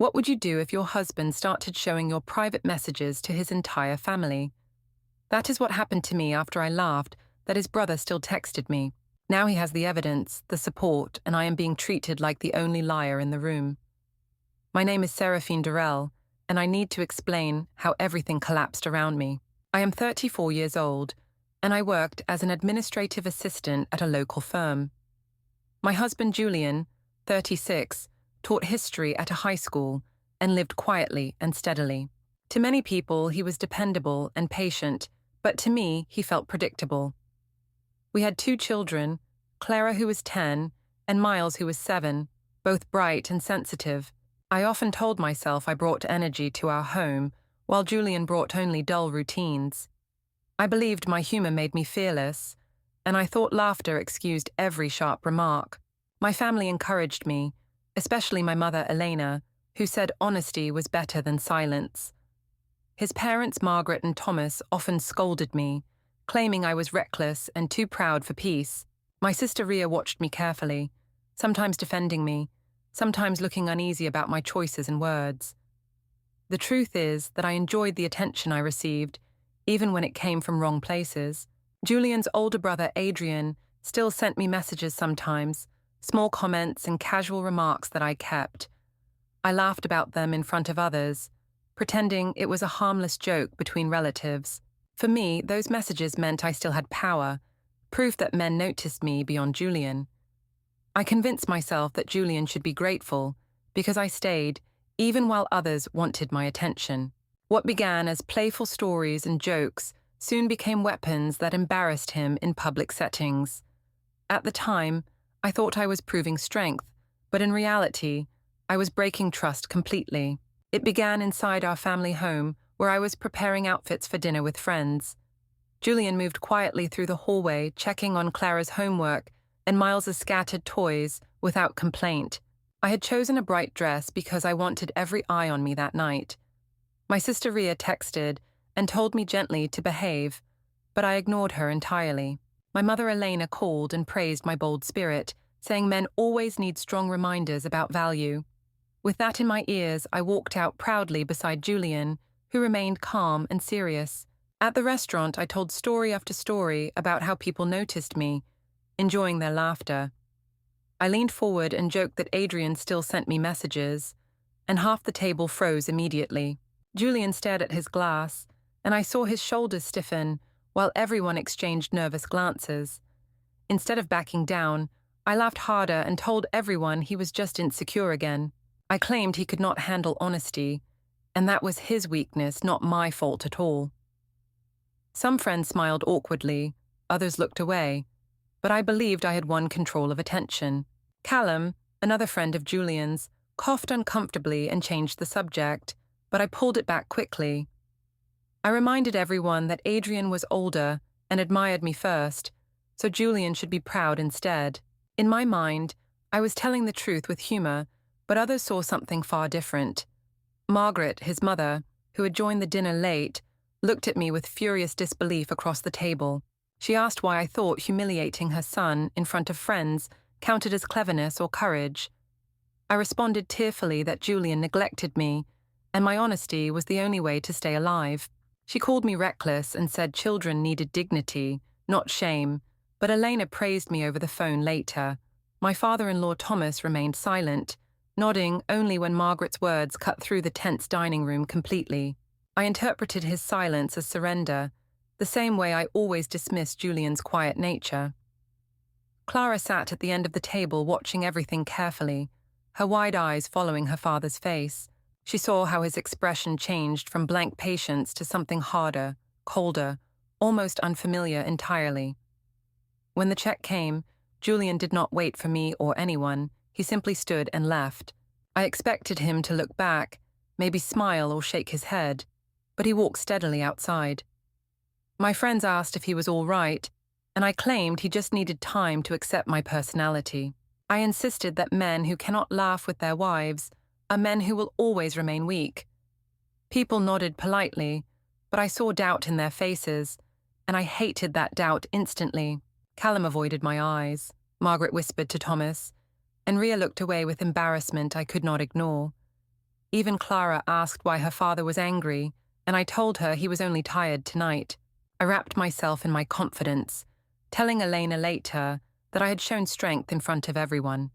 What would you do if your husband started showing your private messages to his entire family? That is what happened to me after I laughed that his brother still texted me. Now he has the evidence, the support, and I am being treated like the only liar in the room. My name is Seraphine Durrell, and I need to explain how everything collapsed around me. I am 34 years old, and I worked as an administrative assistant at a local firm. My husband Julian, 36, taught history at a high school and lived quietly and steadily. To many people, he was dependable and patient, but to me, he felt predictable. We had 2 children, Clara, who was 10, and Miles, who was 7, both bright and sensitive. I often told myself I brought energy to our home, while Julian brought only dull routines. I believed my humor made me fearless, and I thought laughter excused every sharp remark. My family encouraged me, especially my mother Elena, who said honesty was better than silence. His parents, Margaret and Thomas, often scolded me, claiming I was reckless and too proud for peace. My sister Ria watched me carefully, sometimes defending me, sometimes looking uneasy about my choices and words. The truth is that I enjoyed the attention I received, even when it came from wrong places. Julian's older brother, Adrian, still sent me messages sometimes, small comments and casual remarks that I kept. I laughed about them in front of others, pretending it was a harmless joke between relatives. For me, those messages meant I still had power, proof that men noticed me beyond Julian. I convinced myself that Julian should be grateful, because I stayed, even while others wanted my attention. What began as playful stories and jokes soon became weapons that embarrassed him in public settings. At the time, I thought I was proving strength, but in reality, I was breaking trust completely. It began inside our family home, where I was preparing outfits for dinner with friends. Julian moved quietly through the hallway, checking on Clara's homework and Miles's scattered toys without complaint. I had chosen a bright dress because I wanted every eye on me that night. My sister Ria texted and told me gently to behave, but I ignored her entirely. My mother Elena called and praised my bold spirit, saying men always need strong reminders about value. With that in my ears, I walked out proudly beside Julian, who remained calm and serious. At the restaurant, I told story after story about how people noticed me, enjoying their laughter. I leaned forward and joked that Adrian still sent me messages, and half the table froze immediately. Julian stared at his glass, and I saw his shoulders stiffen, while everyone exchanged nervous glances. Instead of backing down, I laughed harder and told everyone he was just insecure again. I claimed he could not handle honesty, and that was his weakness, not my fault at all. Some friends smiled awkwardly, others looked away, but I believed I had won control of attention. Callum, another friend of Julian's, coughed uncomfortably and changed the subject, but I pulled it back quickly. I reminded everyone that Adrian was older and admired me first, so Julian should be proud instead. In my mind, I was telling the truth with humor, but others saw something far different. Margaret, his mother, who had joined the dinner late, looked at me with furious disbelief across the table. She asked why I thought humiliating her son in front of friends counted as cleverness or courage. I responded tearfully that Julian neglected me, and my honesty was the only way to stay alive. She called me reckless and said children needed dignity, not shame, but Elena praised me over the phone later. My father-in-law Thomas remained silent, nodding only when Margaret's words cut through the tense dining room completely. I interpreted his silence as surrender, the same way I always dismissed Julian's quiet nature. Clara sat at the end of the table watching everything carefully, her wide eyes following her father's face. She saw how his expression changed from blank patience to something harder, colder, almost unfamiliar entirely. When the check came, Julian did not wait for me or anyone. He simply stood and left. I expected him to look back, maybe smile or shake his head, but he walked steadily outside. My friends asked if he was all right, and I claimed he just needed time to accept my personality. I insisted that men who cannot laugh with their wives are men who will always remain weak. People nodded politely, but I saw doubt in their faces, and I hated that doubt instantly. Callum avoided my eyes. Margaret whispered to Thomas, and Ria looked away with embarrassment I could not ignore. Even Clara asked why her father was angry, and I told her he was only tired tonight. I wrapped myself in my confidence, telling Elena later that I had shown strength in front of everyone.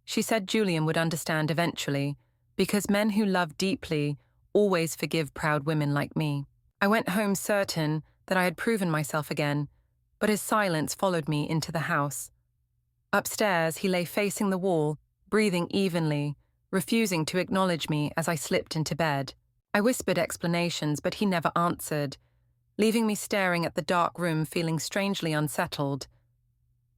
She said Julian would understand eventually, because men who love deeply always forgive proud women like me. I went home certain that I had proven myself again, but his silence followed me into the house. Upstairs, he lay facing the wall, breathing evenly, refusing to acknowledge me as I slipped into bed. I whispered explanations, but he never answered, leaving me staring at the dark room feeling strangely unsettled.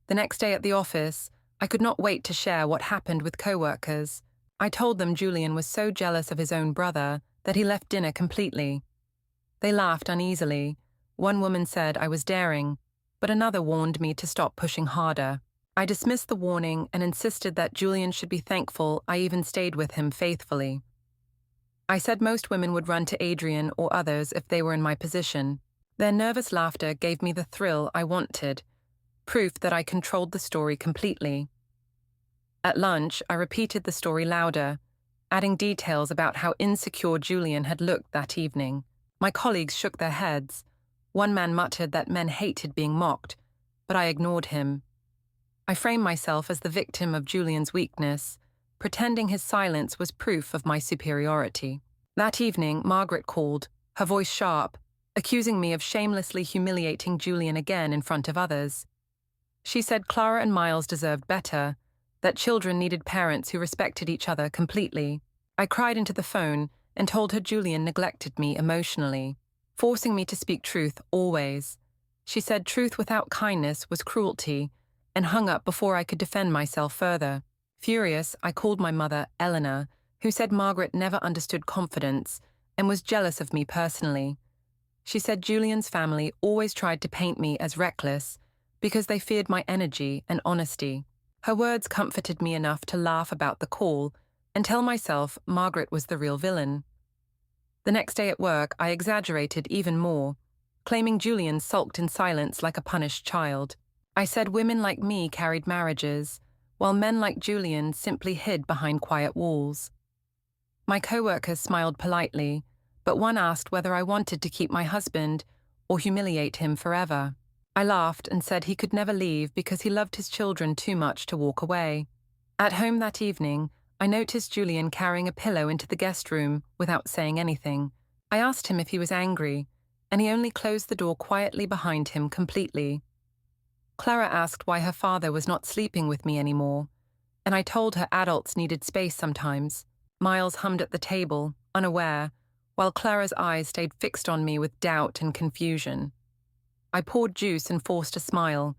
The next day at the office, I could not wait to share what happened with co-workers. I told them Julian was so jealous of his own brother that he left dinner completely. They laughed uneasily. One woman said I was daring, but another warned me to stop pushing harder. I dismissed the warning and insisted that Julian should be thankful I even stayed with him faithfully. I said most women would run to Adrian or others if they were in my position. Their nervous laughter gave me the thrill I wanted, proof that I controlled the story completely. At lunch, I repeated the story louder, adding details about how insecure Julian had looked that evening. My colleagues shook their heads. One man muttered that men hated being mocked, but I ignored him. I framed myself as the victim of Julian's weakness, pretending his silence was proof of my superiority. That evening, Margaret called, her voice sharp, accusing me of shamelessly humiliating Julian again in front of others. She said Clara and Miles deserved better, that children needed parents who respected each other completely. I cried into the phone and told her Julian neglected me emotionally, forcing me to speak truth always. She said truth without kindness was cruelty, and hung up before I could defend myself further. Furious, I called my mother, Eleanor, who said Margaret never understood confidence and was jealous of me personally. She said Julian's family always tried to paint me as reckless because they feared my energy and honesty. Her words comforted me enough to laugh about the call and tell myself Margaret was the real villain. The next day at work, I exaggerated even more, claiming Julian sulked in silence like a punished child. I said women like me carried marriages, while men like Julian simply hid behind quiet walls. My co-workers smiled politely, but one asked whether I wanted to keep my husband or humiliate him forever. I laughed and said he could never leave because he loved his children too much to walk away. At home that evening, I noticed Julian carrying a pillow into the guest room without saying anything. I asked him if he was angry, and he only closed the door quietly behind him completely. Clara asked why her father was not sleeping with me anymore, and I told her adults needed space sometimes. Miles hummed at the table, unaware, while Clara's eyes stayed fixed on me with doubt and confusion. I poured juice and forced a smile,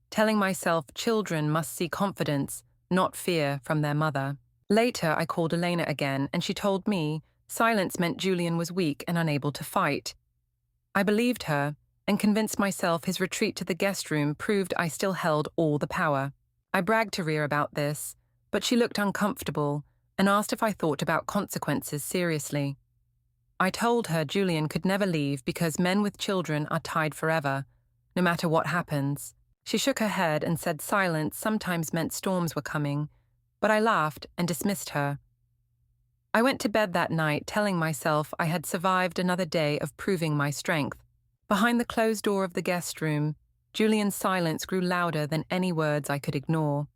telling myself children must see confidence, not fear, from their mother. Later, I called Elena again, and she told me silence meant Julian was weak and unable to fight. I believed her, and convinced myself his retreat to the guest room proved I still held all the power. I bragged to Rhea about this, but she looked uncomfortable and asked if I thought about consequences seriously. I told her Julian could never leave because men with children are tied forever, no matter what happens. She shook her head and said silence sometimes meant storms were coming, but I laughed and dismissed her. I went to bed that night telling myself I had survived another day of proving my strength. Behind the closed door of the guest room, Julian's silence grew louder than any words I could ignore.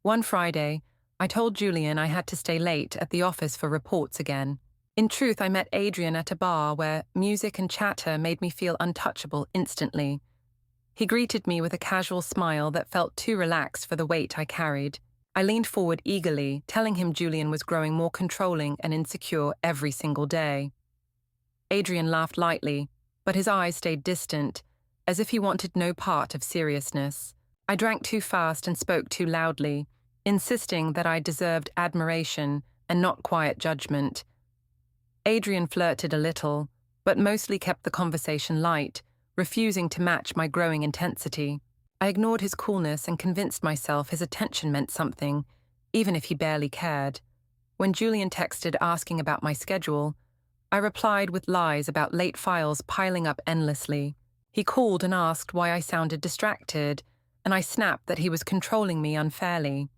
One Friday, I told Julian I had to stay late at the office for reports again. In truth, I met Adrian at a bar where music and chatter made me feel untouchable instantly. He greeted me with a casual smile that felt too relaxed for the weight I carried. I leaned forward eagerly, telling him Julian was growing more controlling and insecure every single day. Adrian laughed lightly, but his eyes stayed distant, as if he wanted no part of seriousness. I drank too fast and spoke too loudly, insisting that I deserved admiration and not quiet judgment. Adrian flirted a little, but mostly kept the conversation light, refusing to match my growing intensity. I ignored his coolness and convinced myself his attention meant something, even if he barely cared. When Julian texted asking about my schedule, I replied with lies about late files piling up endlessly. He called and asked why I sounded distracted, and I snapped that he was controlling me unfairly.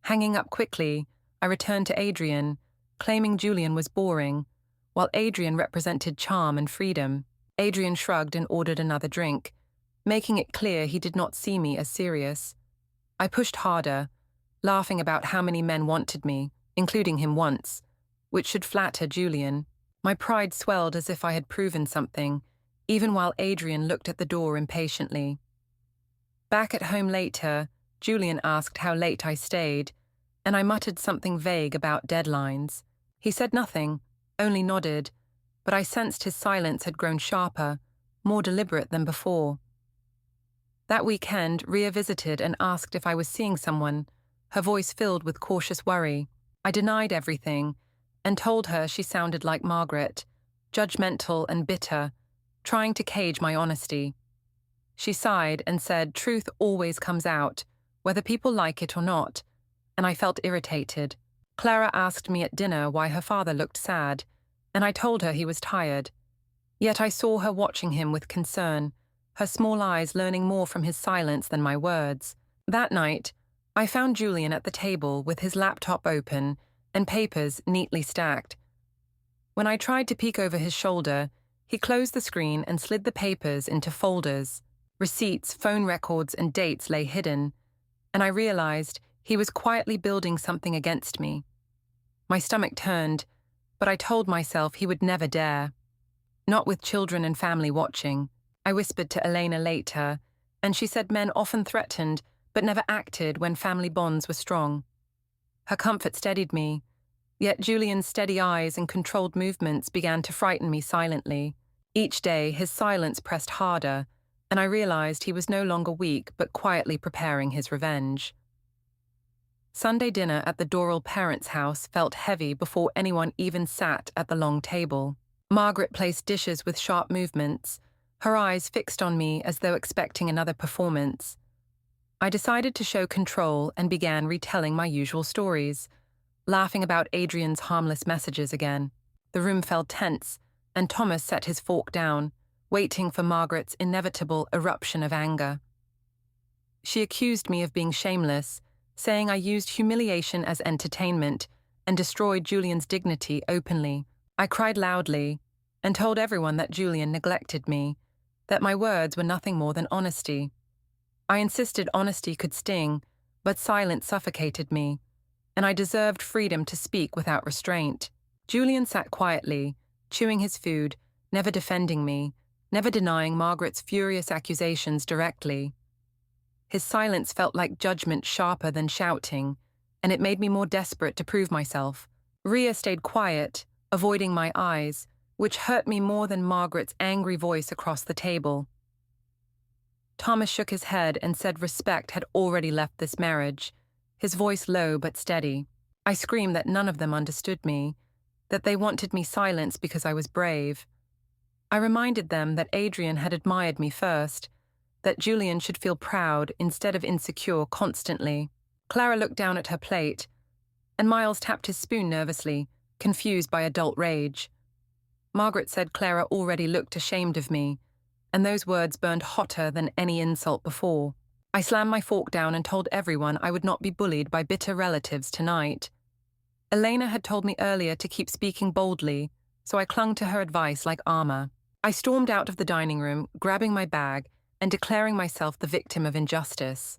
Hanging up quickly, I returned to Adrian, claiming Julian was boring, while Adrian represented charm and freedom. Adrian shrugged and ordered another drink, making it clear he did not see me as serious. I pushed harder, laughing about how many men wanted me, including him once, which should flatter Julian. My pride swelled as if I had proven something, even while Adrian looked at the door impatiently. Back at home later, Julian asked how late I stayed, and I muttered something vague about deadlines. He said nothing, only nodded, but I sensed his silence had grown sharper, more deliberate than before. That weekend, Ria visited and asked if I was seeing someone, her voice filled with cautious worry. I denied everything and told her she sounded like Margaret, judgmental and bitter, trying to cage my honesty. She sighed and said truth always comes out, whether people like it or not, and I felt irritated. Clara asked me at dinner why her father looked sad, and I told her he was tired. Yet I saw her watching him with concern, her small eyes learning more from his silence than my words. That night, I found Julian at the table with his laptop open and papers neatly stacked. When I tried to peek over his shoulder, he closed the screen and slid the papers into folders. Receipts, phone records, and dates lay hidden, and I realized he was quietly building something against me. My stomach turned, but I told myself he would never dare. Not with children and family watching. I whispered to Elena later, and she said men often threatened but never acted when family bonds were strong. Her comfort steadied me, yet Julian's steady eyes and controlled movements began to frighten me silently. Each day his silence pressed harder, and I realized he was no longer weak but quietly preparing his revenge. Sunday dinner at the Doral parents' house felt heavy before anyone even sat at the long table. Margaret placed dishes with sharp movements, her eyes fixed on me as though expecting another performance. I decided to show control and began retelling my usual stories, laughing about Adrian's harmless messages again. The room felt tense, and Thomas set his fork down, waiting for Margaret's inevitable eruption of anger. She accused me of being shameless, saying I used humiliation as entertainment and destroyed Julian's dignity openly. I cried loudly and told everyone that Julian neglected me, that my words were nothing more than honesty. I insisted honesty could sting, but silence suffocated me, and I deserved freedom to speak without restraint. Julian sat quietly, chewing his food, never defending me, never denying Margaret's furious accusations directly. His silence felt like judgment sharper than shouting, and it made me more desperate to prove myself. Ria stayed quiet, avoiding my eyes, which hurt me more than Margaret's angry voice across the table. Thomas shook his head and said respect had already left this marriage, his voice low but steady. I screamed that none of them understood me, that they wanted me silenced because I was brave. I reminded them that Adrian had admired me first, that Julian should feel proud instead of insecure constantly. Clara looked down at her plate, and Miles tapped his spoon nervously, confused by adult rage. Margaret said Clara already looked ashamed of me, and those words burned hotter than any insult before. I slammed my fork down and told everyone I would not be bullied by bitter relatives tonight. Elena had told me earlier to keep speaking boldly, so I clung to her advice like armor. I stormed out of the dining room, grabbing my bag and declaring myself the victim of injustice.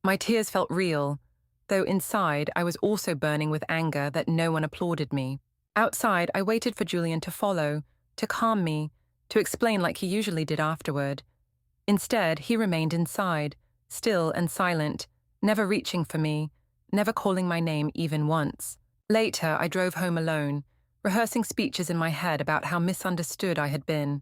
My tears felt real, though inside I was also burning with anger that no one applauded me. Outside, I waited for Julian to follow, to calm me, to explain like he usually did afterward. Instead, he remained inside, still and silent, never reaching for me, never calling my name even once. Later, I drove home alone, rehearsing speeches in my head about how misunderstood I had been.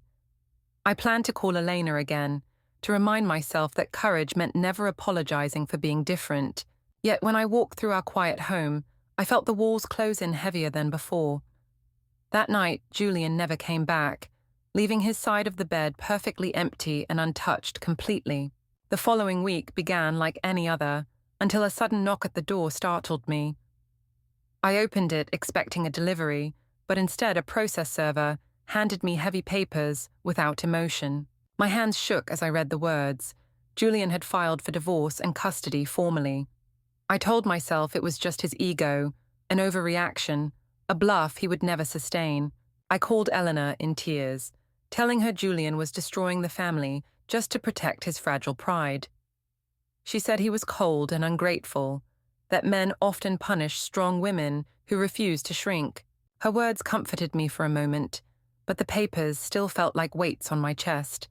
I planned to call Elena again, to remind myself that courage meant never apologizing for being different. Yet when I walked through our quiet home, I felt the walls close in heavier than before. That night, Julian never came back, leaving his side of the bed perfectly empty and untouched completely. The following week began like any other, until a sudden knock at the door startled me. I opened it expecting a delivery, but instead a process server handed me heavy papers without emotion. My hands shook as I read the words. Julian had filed for divorce and custody formally. I told myself it was just his ego, an overreaction, a bluff he would never sustain. I called Eleanor in tears, telling her Julian was destroying the family just to protect his fragile pride. She said he was cold and ungrateful, that men often punish strong women who refuse to shrink. Her words comforted me for a moment, but the papers still felt like weights on my chest.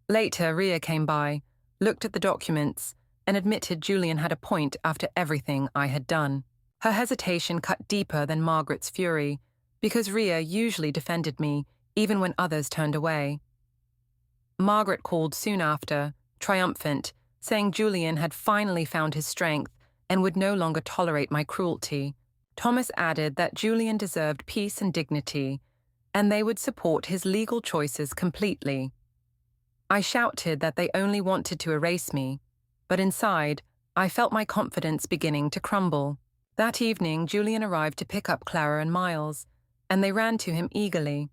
Later, Ria came by, looked at the documents, and admitted Julian had a point after everything I had done. Her hesitation cut deeper than Margaret's fury, because Ria usually defended me, even when others turned away. Margaret called soon after, triumphant, saying Julian had finally found his strength and would no longer tolerate my cruelty. Thomas added that Julian deserved peace and dignity, and they would support his legal choices completely. I shouted that they only wanted to erase me, but inside, I felt my confidence beginning to crumble. That evening, Julian arrived to pick up Clara and Miles, and they ran to him eagerly.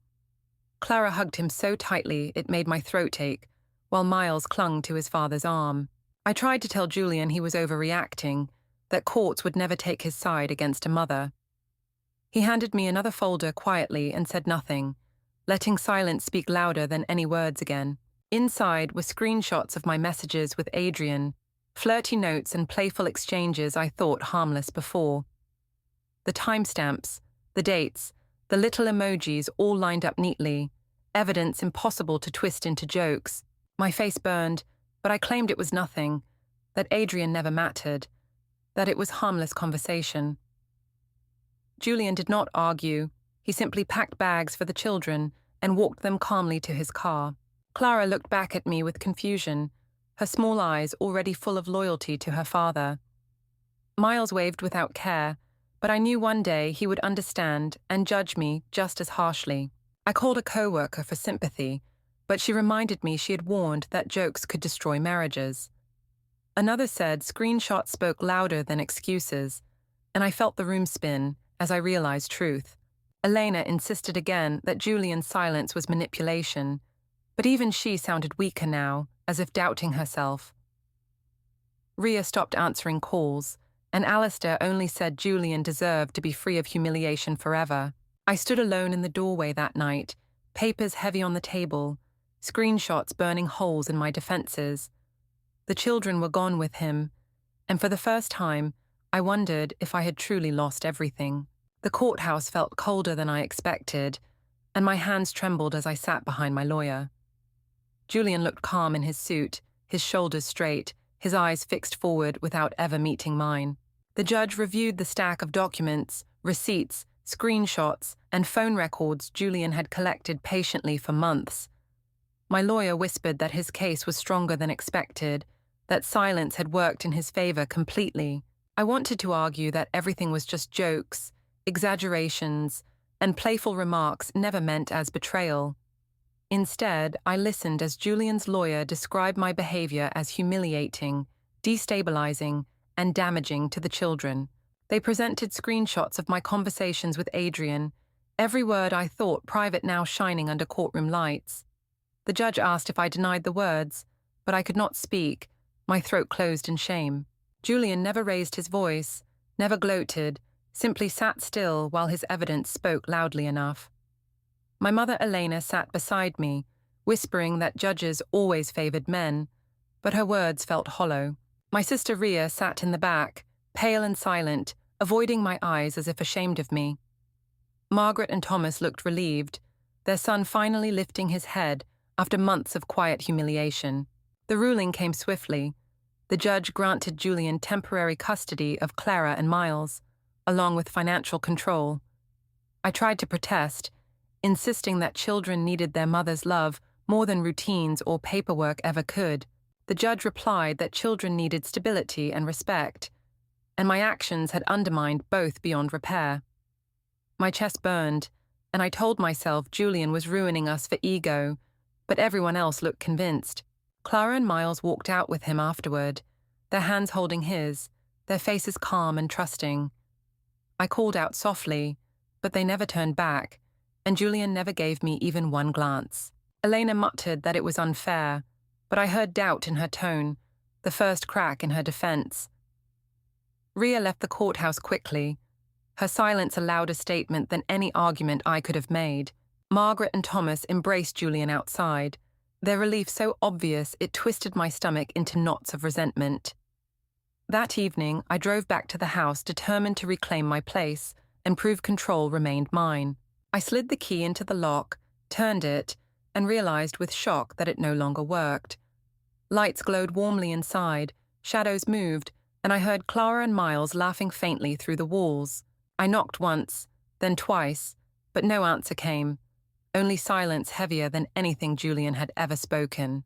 Clara hugged him so tightly it made my throat ache, while Miles clung to his father's arm. I tried to tell Julian he was overreacting, that courts would never take his side against a mother. He handed me another folder quietly and said nothing, letting silence speak louder than any words again. Inside were screenshots of my messages with Adrian, flirty notes and playful exchanges I thought harmless before. The timestamps, the dates, the little emojis all lined up neatly, evidence impossible to twist into jokes. My face burned, but I claimed it was nothing, that Adrian never mattered, that it was harmless conversation. Julian did not argue. He simply packed bags for the children and walked them calmly to his car. Clara looked back at me with confusion, her small eyes already full of loyalty to her father. Miles waved without care, but I knew one day he would understand and judge me just as harshly. I called a co-worker for sympathy, but she reminded me she had warned that jokes could destroy marriages. Another said screenshots spoke louder than excuses, and I felt the room spin as I realized truth. Elena insisted again that Julian's silence was manipulation, but even she sounded weaker now, as if doubting herself. Ria stopped answering calls, and Alistair only said Julian deserved to be free of humiliation forever. I stood alone in the doorway that night, papers heavy on the table, screenshots burning holes in my defenses. The children were gone with him, and for the first time, I wondered if I had truly lost everything. The courthouse felt colder than I expected, and my hands trembled as I sat behind my lawyer. Julian looked calm in his suit, his shoulders straight, his eyes fixed forward without ever meeting mine. The judge reviewed the stack of documents, receipts, screenshots, and phone records Julian had collected patiently for months. My lawyer whispered that his case was stronger than expected, that silence had worked in his favor completely. I wanted to argue that everything was just jokes, exaggerations, and playful remarks never meant as betrayal. Instead, I listened as Julian's lawyer described my behavior as humiliating, destabilizing, and damaging to the children. They presented screenshots of my conversations with Adrian, every word I thought private now shining under courtroom lights. The judge asked if I denied the words, but I could not speak, my throat closed in shame. Julian never raised his voice, never gloated, simply sat still while his evidence spoke loudly enough. My mother Elena sat beside me, whispering that judges always favored men, but her words felt hollow. My sister Ria sat in the back, pale and silent, avoiding my eyes as if ashamed of me. Margaret and Thomas looked relieved, their son finally lifting his head after months of quiet humiliation. The ruling came swiftly. The judge granted Julian temporary custody of Clara and Miles, along with financial control. I tried to protest, insisting that children needed their mother's love more than routines or paperwork ever could. The judge replied that children needed stability and respect, and my actions had undermined both beyond repair. My chest burned, and I told myself Julian was ruining us for ego, but everyone else looked convinced. Clara and Miles walked out with him afterward, their hands holding his, their faces calm and trusting. I called out softly, but they never turned back, and Julian never gave me even one glance. Elena muttered that it was unfair, but I heard doubt in her tone, the first crack in her defense. Ria left the courthouse quickly, Her silence a louder statement than any argument I could have made. Margaret and Thomas embraced Julian outside, their relief so obvious it twisted my stomach into knots of resentment. That evening, I drove back to the house determined to reclaim my place and prove control remained mine. I slid the key into the lock, turned it, and realized with shock that it no longer worked. Lights glowed warmly inside, shadows moved, and I heard Clara and Miles laughing faintly through the walls. I knocked once, then twice, but no answer came, only silence heavier than anything Julian had ever spoken.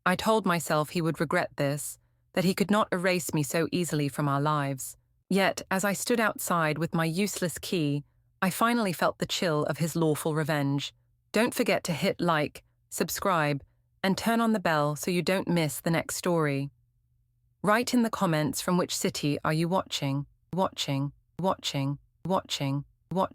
I told myself he would regret this, that he could not erase me so easily from our lives. Yet, as I stood outside with my useless key, I finally felt the chill of his lawful revenge. Don't forget to hit like, subscribe, and turn on the bell so you don't miss the next story. Write in the comments from which city are you watching.